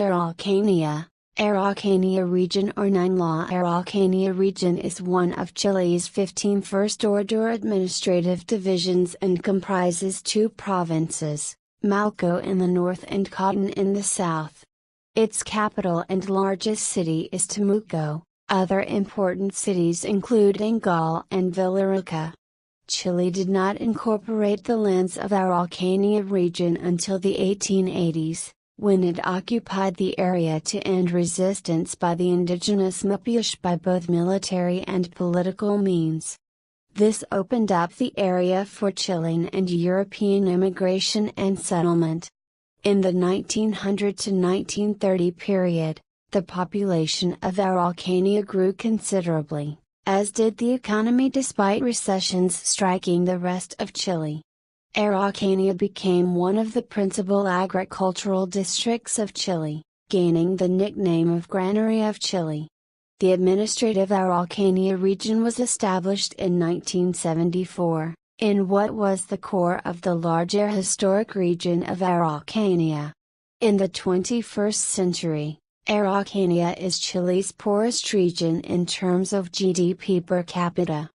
Araucanía region or IX La Araucanía region is one of Chile's 15 first-order administrative divisions and comprises two provinces, Malleco in the north and Cautín in the south. Its capital and largest city is Temuco. Other important cities include Angol and Villarrica. Chile did not incorporate the lands of Araucanía region until the 1880s, when it occupied the area to end resistance by the indigenous Mapuche by both military and political means. This opened up the area for Chilean and European immigration and settlement. In the 1900 to 1930 period, the population of Araucanía grew considerably, as did the economy despite recessions striking the rest of Chile. Araucanía became one of the principal agricultural districts of Chile, gaining the nickname of Granary of Chile. The administrative Araucanía region was established in 1974, in what was the core of the larger historic region of Araucanía. In the 21st century, Araucanía is Chile's poorest region in terms of GDP per capita.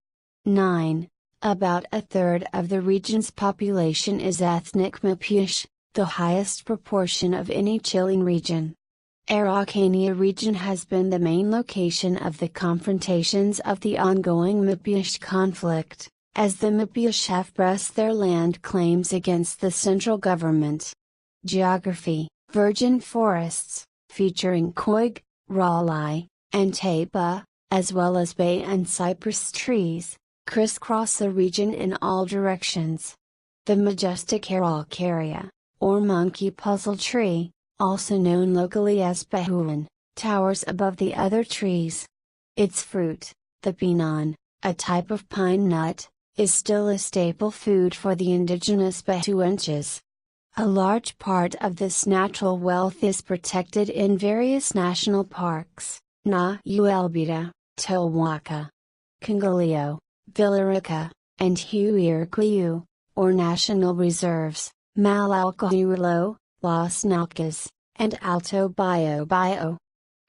9. About a third of the region's population is ethnic Mapuche, the highest proportion of any Chilean region. Araucanía region has been the main location of the confrontations of the ongoing Mapuche conflict, as the Mapuche have pressed their land claims against the central government. Geography: virgin forests, featuring coig, rawlai, and taipa, as well as bay and cypress trees, crisscross the region in all directions. The majestic Araucaria, or monkey puzzle tree, also known locally as pahulan, towers above the other trees. Its fruit, the pinon, a type of pine nut, is still a staple food for the indigenous Pahuenches. A large part of this natural wealth is protected in various national parks, Na Uelbita, Tohuaca, Congalillo, Villarrica, and Huirquiu, or national reserves, Malleco, Las Nalcas, and Alto Bio.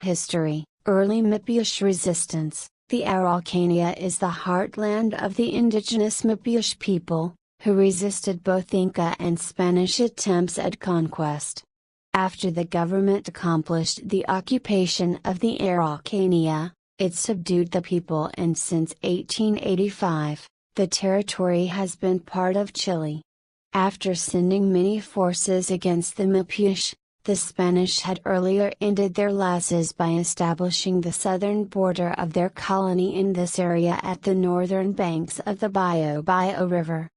History: early Mapuche resistance. The Araucanía is the heartland of the indigenous Mapuche people, who resisted both Inca and Spanish attempts at conquest. After the government accomplished the occupation of the Araucanía, it subdued the people, and since 1885, the territory has been part of Chile. After sending many forces against the Mapuche, the Spanish had earlier ended their losses by establishing the southern border of their colony in this area at the northern banks of the Bio River.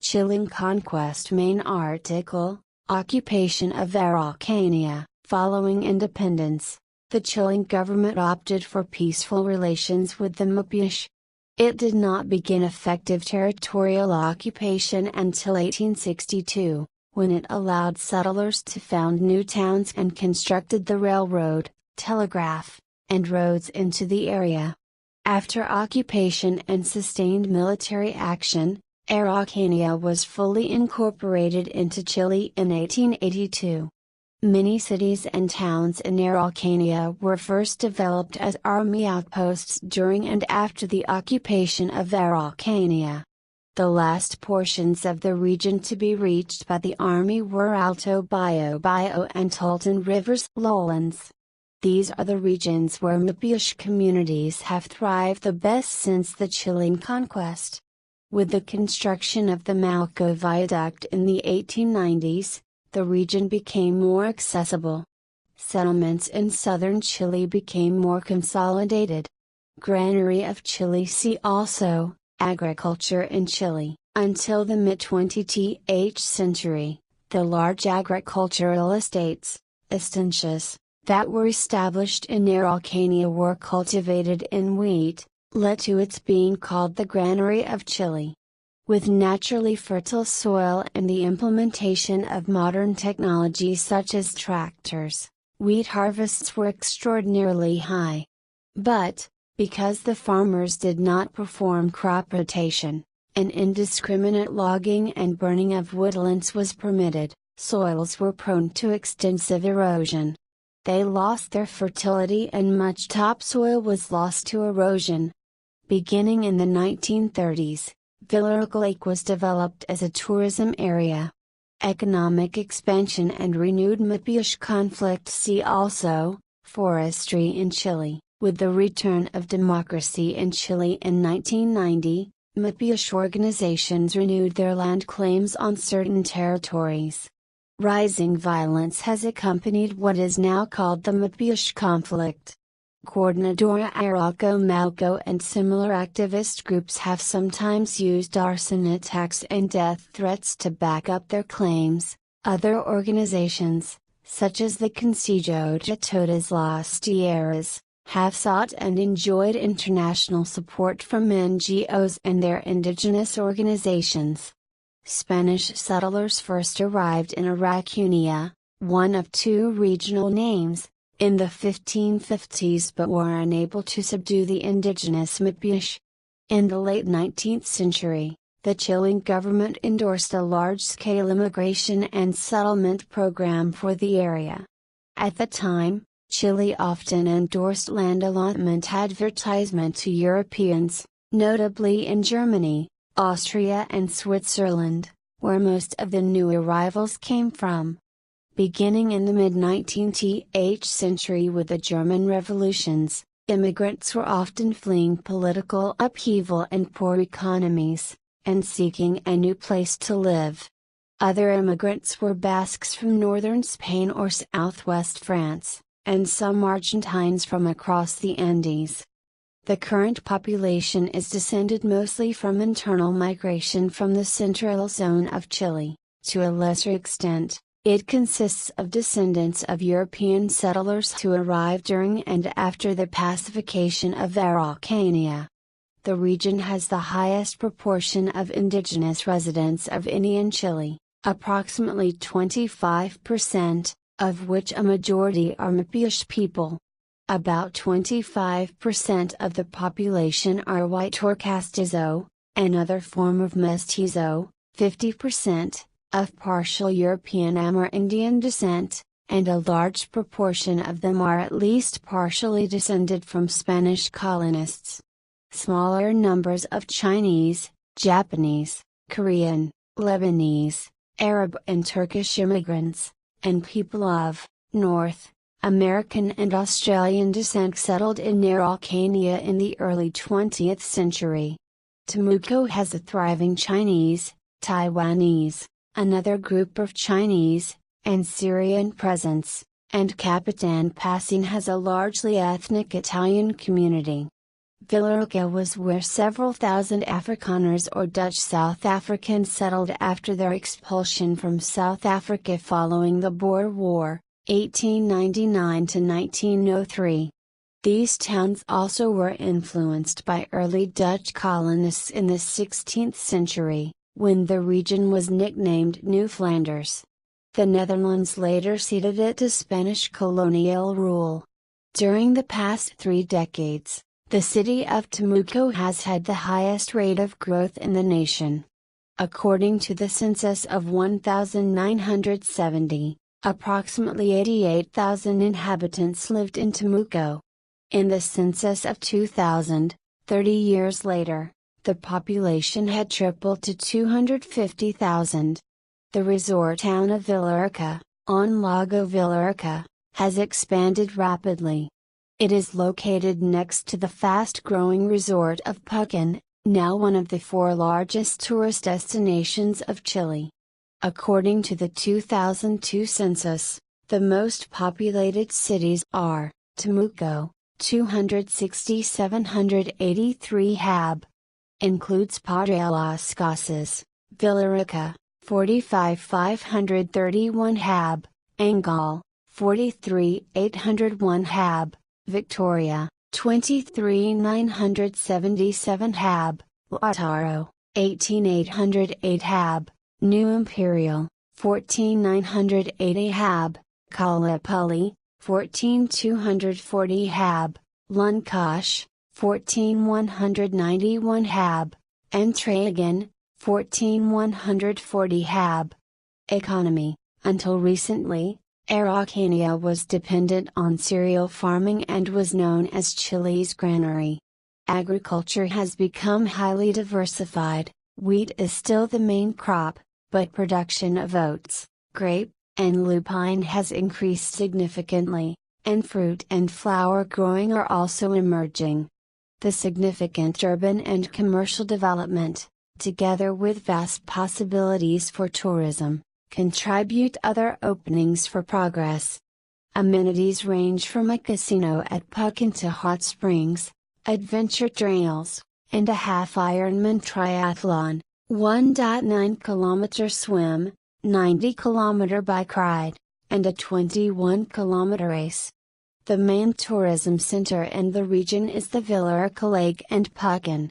Chilean conquest. Main article: Occupation of Araucanía. Following independence, the Chilean government opted for peaceful relations with the Mapuche. It did not begin effective territorial occupation until 1862, when it allowed settlers to found new towns and constructed the railroad, telegraph, and roads into the area. After occupation and sustained military action, Araucanía was fully incorporated into Chile in 1882. Many cities and towns in Araucanía were first developed as army outposts during and after the occupation of Araucanía. The last portions of the region to be reached by the army were Alto Bio and Tolton Rivers lowlands. These are the regions where Mapuche communities have thrived the best since the Chilean conquest. With the construction of the Malleco viaduct in the 1890s, the region became more accessible. Settlements in southern Chile became more consolidated. Granary of Chile. See also, agriculture in Chile. Until the mid-20th century, the large agricultural estates, estancias, that were established in Araucanía were cultivated in wheat, led to its being called the Granary of Chile. With naturally fertile soil and the implementation of modern technology such as tractors, wheat harvests were extraordinarily high. But, because the farmers did not perform crop rotation, and indiscriminate logging and burning of woodlands was permitted, soils were prone to extensive erosion. They lost their fertility and much topsoil was lost to erosion. Beginning in the 1930s, Villarrica Lake was developed as a tourism area. Economic expansion and renewed Mapuche conflict. See also, forestry in Chile. With the return of democracy in Chile in 1990, Mapuche organizations renewed their land claims on certain territories. Rising violence has accompanied what is now called the Mapuche conflict. Coordinadora Arauco Malleco and similar activist groups have sometimes used arson attacks and death threats to back up their claims. Other organizations, such as the Consejo de Todas las Tierras, have sought and enjoyed international support from NGOs and their indigenous organizations. Spanish settlers first arrived in Araucanía, one of two regional names, in the 1550s but were unable to subdue the indigenous Mapuche. In the late 19th century, the Chilean government endorsed a large-scale immigration and settlement program for the area. At the time, Chile often endorsed land allotment advertisement to Europeans, notably in Germany, Austria and Switzerland, where most of the new arrivals came from. Beginning in the mid-19th century with the German revolutions, immigrants were often fleeing political upheaval and poor economies, and seeking a new place to live. Other immigrants were Basques from northern Spain or southwest France, and some Argentines from across the Andes. The current population is descended mostly from internal migration from the central zone of Chile. To a lesser extent, it consists of descendants of European settlers who arrived during and after the pacification of Araucanía. The region has the highest proportion of indigenous residents of any in Chile, approximately 25%, of which a majority are Mapuche people. About 25% of the population are white or castizo, another form of mestizo, 50%, of partial European Amerindian descent, and a large proportion of them are at least partially descended from Spanish colonists. Smaller numbers of Chinese, Japanese, Korean, Lebanese, Arab and Turkish immigrants, and people of North American and Australian descent settled in Araucanía in the early 20th century. Temuco has a thriving Chinese, Taiwanese, another group of Chinese, and Syrian presence, and Capitan Passin has a largely ethnic Italian community. Villarrica was where several thousand Afrikaners or Dutch South Africans settled after their expulsion from South Africa following the Boer War, 1899 to 1903. These towns also were influenced by early Dutch colonists in the 16th century, when the region was nicknamed New Flanders. The Netherlands later ceded it to Spanish colonial rule. During the past 3 decades, the city of Temuco has had the highest rate of growth in the nation. According to the census of 1970, approximately 88,000 inhabitants lived in Temuco. In the census of 2000, 30 years later, the population had tripled to 250,000. The resort town of Villarrica, on Lago Villarrica, has expanded rapidly. It is located next to the fast-growing resort of Pucón, now one of the 4 largest tourist destinations of Chile. According to the 2002 census, the most populated cities are Temuco, 260,783 hab. Includes Padre Las Casas, Villarrica, 45,531 hab, Angol, 43,801 hab, Victoria, 23,977 hab, Lautaro, 18,808 hab, New Imperial, 14,980 hab, Calipulli, 14,240 hab, Luncash, 14,191 hab, Entragon, 14,140 hab. Economy: until recently, Araucanía was dependent on cereal farming and was known as Chile's granary. Agriculture has become highly diversified. Wheat is still the main crop, but production of oats, grape, and lupine has increased significantly, and fruit and flower growing are also emerging. The significant urban and commercial development, together with vast possibilities for tourism, contribute other openings for progress. Amenities range from a casino at Puckin to hot springs, adventure trails, and a half-Ironman triathlon, 1.9-kilometer swim, 90-kilometer bike ride, and a 21-kilometer race. The main tourism center in the region is the Villarrica Lake and Puckin,